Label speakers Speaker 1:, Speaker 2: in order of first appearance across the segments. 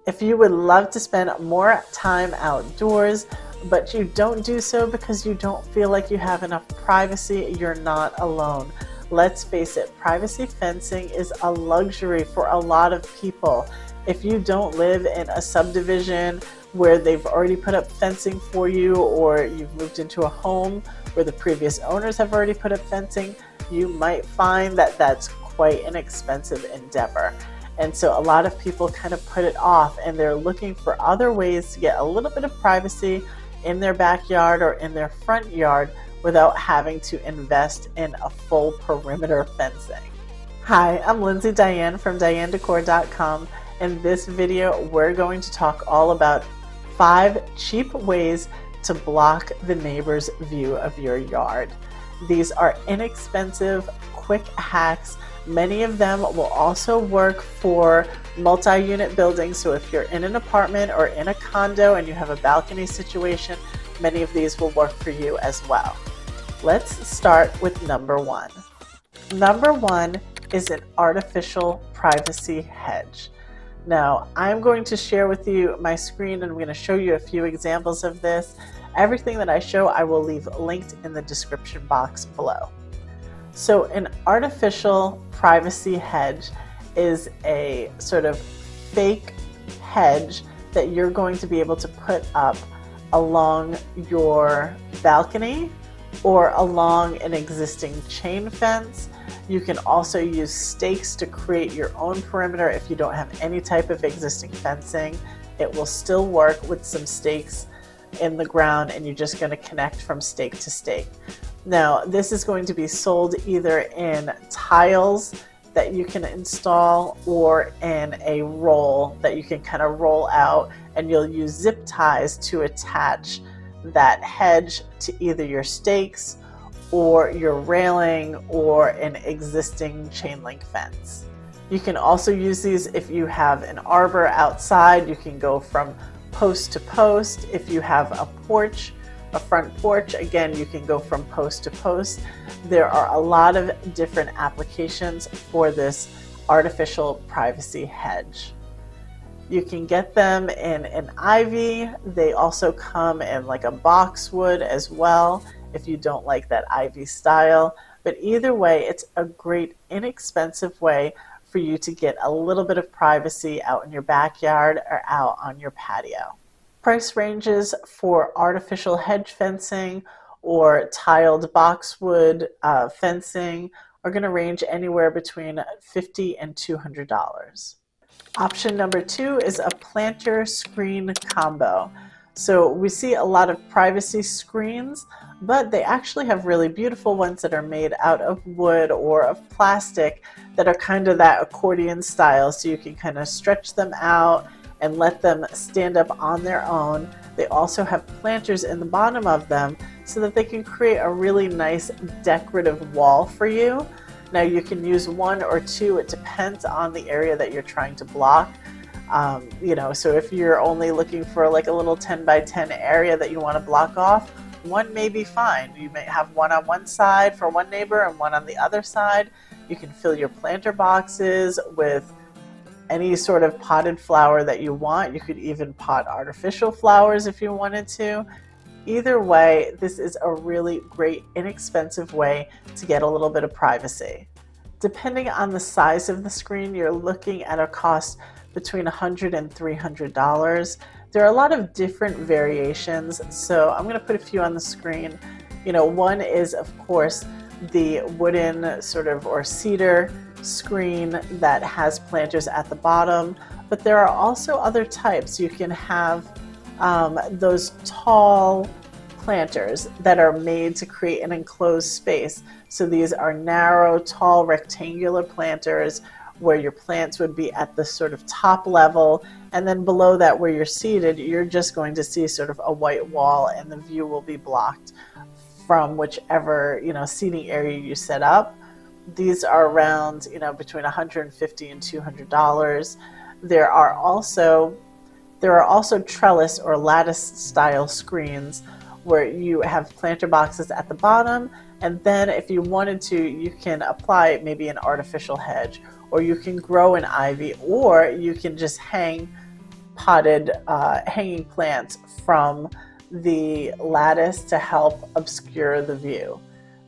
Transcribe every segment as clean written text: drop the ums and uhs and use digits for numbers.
Speaker 1: If you would love to spend more time outdoors, but you don't do so because you don't feel like you have enough privacy, you're not alone. Let's face it, privacy fencing is a luxury for a lot of people. If you don't live in a subdivision where they've already put up fencing for you, or you've moved into a home where the previous owners have already put up fencing, you might find that that's quite an expensive endeavor. And so a lot of people kind of put it off, and they're looking for other ways to get a little bit of privacy in their backyard or in their front yard without having to invest in a full perimeter fencing. Hi, I'm Lindsay Diane from DianeDecor.com. In this video, we're going to talk all about 5 cheap ways to block the neighbor's view of your yard. These are inexpensive, quick hacks. Many of them will also work for multi-unit buildings. So if you're in an apartment or in a condo and you have a balcony situation, many of these will work for you as well. Let's start with number 1. Number 1 is an artificial privacy hedge. Now, I'm going to share with you my screen, and I'm going to show you a few examples of this. Everything that I show, I will leave linked in the description box below. So an artificial privacy hedge is a sort of fake hedge that you're going to be able to put up along your balcony or along an existing chain fence. You can also use stakes to create your own perimeter if you don't have any type of existing fencing. It will still work with some stakes in the ground, and you're just going to connect from stake to stake. Now, this is going to be sold either in tiles that you can install or in a roll that you can kind of roll out, and you'll use zip ties to attach that hedge to either your stakes or your railing or an existing chain link fence. You can also use these if you have an arbor outside. You can go from post to post. If you have a porch, a front porch, again, you can go from post to post. There are a lot of different applications for this artificial privacy hedge. You can get them in an ivy. They also come in like a boxwood as well if you don't like that ivy style. But either way, it's a great inexpensive way for you to get a little bit of privacy out in your backyard or out on your patio. Price ranges for artificial hedge fencing or tiled boxwood fencing are going to range anywhere between $50 and $200. Option number 2 is a planter screen combo. So we see a lot of privacy screens, but they actually have really beautiful ones that are made out of wood or of plastic that are kind of that accordion style, so you can kind of stretch them out and let them stand up on their own. They also have planters in the bottom of them so that they can create a really nice decorative wall for you. Now you can use 1 or 2, it depends on the area that you're trying to block. So if you're only looking for like a little 10 by 10 area that you want to block off, 1 may be fine. You may have 1 on one side for one neighbor and 1 on the other side. You can fill your planter boxes with any sort of potted flower that you want. You could even pot artificial flowers if you wanted to. Either way, this is a really great, inexpensive way to get a little bit of privacy. Depending on the size of the screen, you're looking at a cost between $100 and $300. There are a lot of different variations, so I'm going to put a few on the screen. One is, of course, the wooden sort of or cedar screen that has planters at the bottom, but there are also other types. You can have those tall planters that are made to create an enclosed space. So these are narrow, tall, rectangular planters where your plants would be at the sort of top level, and then below that where you're seated, you're just going to see sort of a white wall, and the view will be blocked from whichever seating area you set up. These are around between $150 and $200. There are also trellis or lattice style screens where you have planter boxes at the bottom, and then if you wanted to, you can apply maybe an artificial hedge, or you can grow an ivy, or you can just hang potted hanging plants from the lattice to help obscure the view.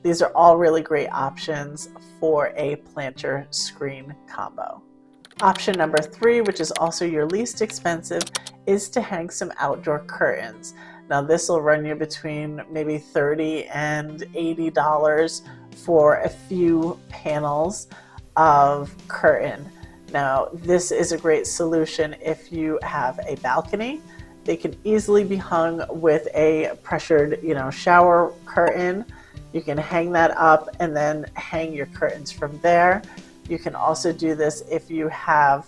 Speaker 1: These are all really great options for a planter screen combo. Option number 3, which is also your least expensive, is to hang some outdoor curtains. Now this will run you between maybe $30 and $80 for a few panels of curtain. Now this is a great solution if you have a balcony. They can easily be hung with a pressured, shower curtain. You can hang that up and then hang your curtains from there. You can also do this if you have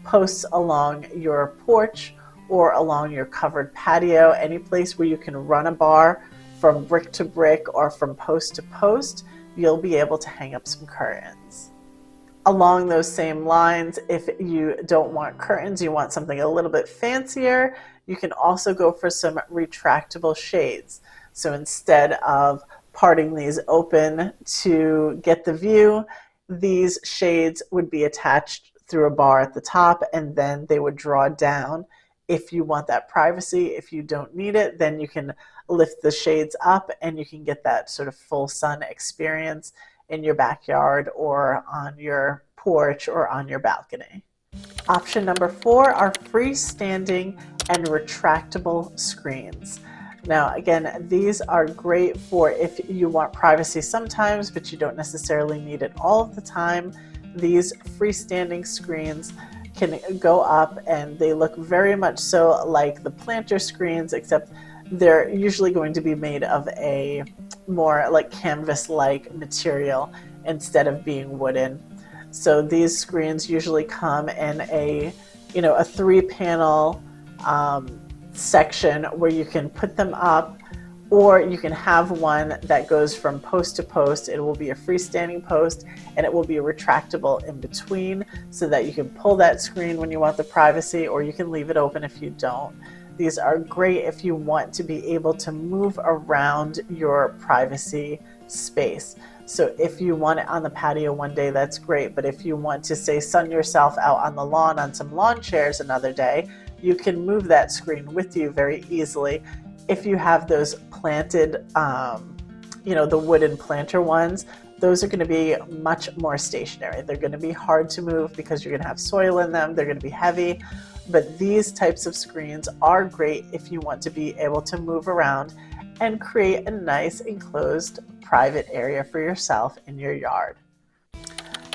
Speaker 1: posts along your porch or along your covered patio, any place where you can run a bar from brick to brick or from post to post, you'll be able to hang up some curtains. Along those same lines, if you don't want curtains, you want something a little bit fancier, you can also go for some retractable shades. So instead of parting these open to get the view, these shades would be attached through a bar at the top, and then they would draw down. If you want that privacy, if you don't need it, then you can lift the shades up and you can get that sort of full sun experience in your backyard or on your porch or on your balcony. Option number 4 are freestanding and retractable screens. Now, again, these are great for if you want privacy sometimes, but you don't necessarily need it all of the time. These freestanding screens can go up and they look very much so like the planter screens, except they're usually going to be made of a more like canvas-like material instead of being wooden. So these screens usually come in a 3-panel section where you can put them up, or you can have one that goes from post to post. It will be a freestanding post and it will be retractable in between so that you can pull that screen when you want the privacy, or you can leave it open if you don't. These are great if you want to be able to move around your privacy space. So if you want it on the patio one day, that's great. But if you want to, say, sun yourself out on the lawn on some lawn chairs another day, you can move that screen with you very easily. If you have those planted, the wooden planter ones, those are going to be much more stationary. They're going to be hard to move because you're going to have soil in them. They're going to be heavy. But these types of screens are great if you want to be able to move around and create a nice enclosed private area for yourself in your yard.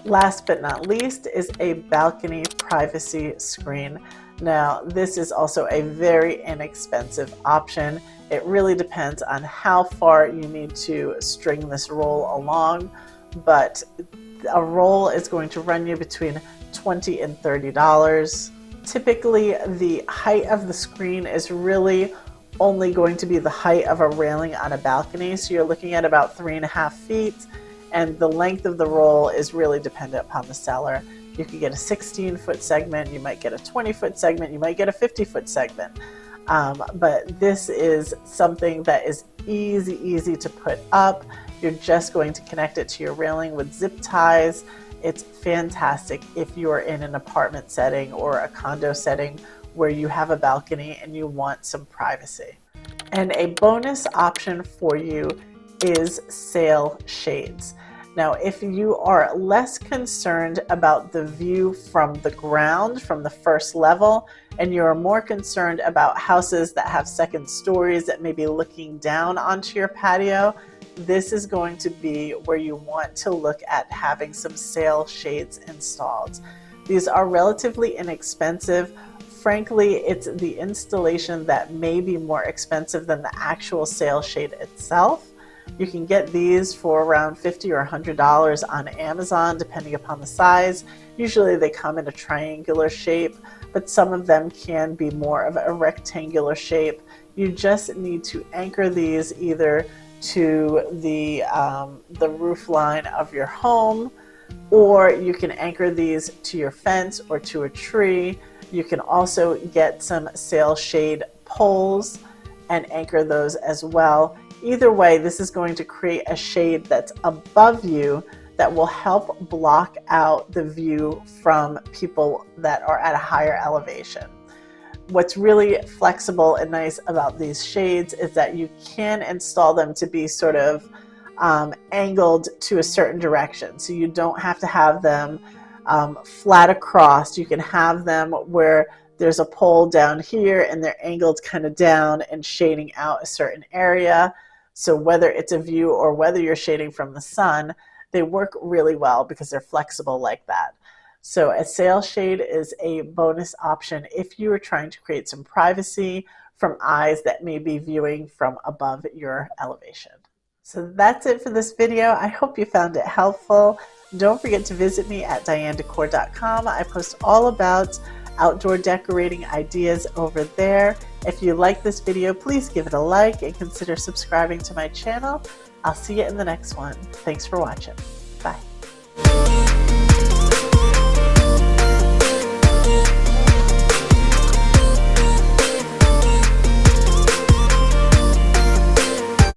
Speaker 1: Last but not least is a balcony privacy screen. Now, this is also a very inexpensive option. It really depends on how far you need to string this roll along, but a roll is going to run you between $20 and $30. Typically, the height of the screen is really only going to be the height of a railing on a balcony, so you're looking at about 3.5 feet, and the length of the roll is really dependent upon the seller. You can get a 16-foot segment, you might get a 20-foot segment, you might get a 50-foot segment. But this is something that is easy to put up. You're just going to connect it to your railing with zip ties. It's fantastic if you are in an apartment setting or a condo setting where you have a balcony and you want some privacy. And a bonus option for you is sail shades. Now, if you are less concerned about the view from the ground, from the first level, and you're more concerned about houses that have second stories that may be looking down onto your patio, this is going to be where you want to look at having some sail shades installed. These are relatively inexpensive. Frankly, it's the installation that may be more expensive than the actual sail shade itself. You can get these for around $50 or $100 on Amazon, depending upon the size. Usually they come in a triangular shape, but some of them can be more of a rectangular shape. You just need to anchor these either to the roof line of your home, or you can anchor these to your fence or to a tree. You can also get some sail shade poles and anchor those as well. Either way, this is going to create a shade that's above you that will help block out the view from people that are at a higher elevation. What's really flexible and nice about these shades is that you can install them to be sort of angled to a certain direction. So you don't have to have them flat across. You can have them where there's a pole down here and they're angled kind of down and shading out a certain area. So whether it's a view or whether you're shading from the sun, they work really well because they're flexible like that. So a sail shade is a bonus option if you are trying to create some privacy from eyes that may be viewing from above your elevation. So that's it for this video. I hope you found it helpful. Don't forget to visit me at dianedecor.com. I post all about outdoor decorating ideas over there. If you like this video, please give it a like and consider subscribing to my channel. I'll see you in the next one. Thanks for watching. Bye.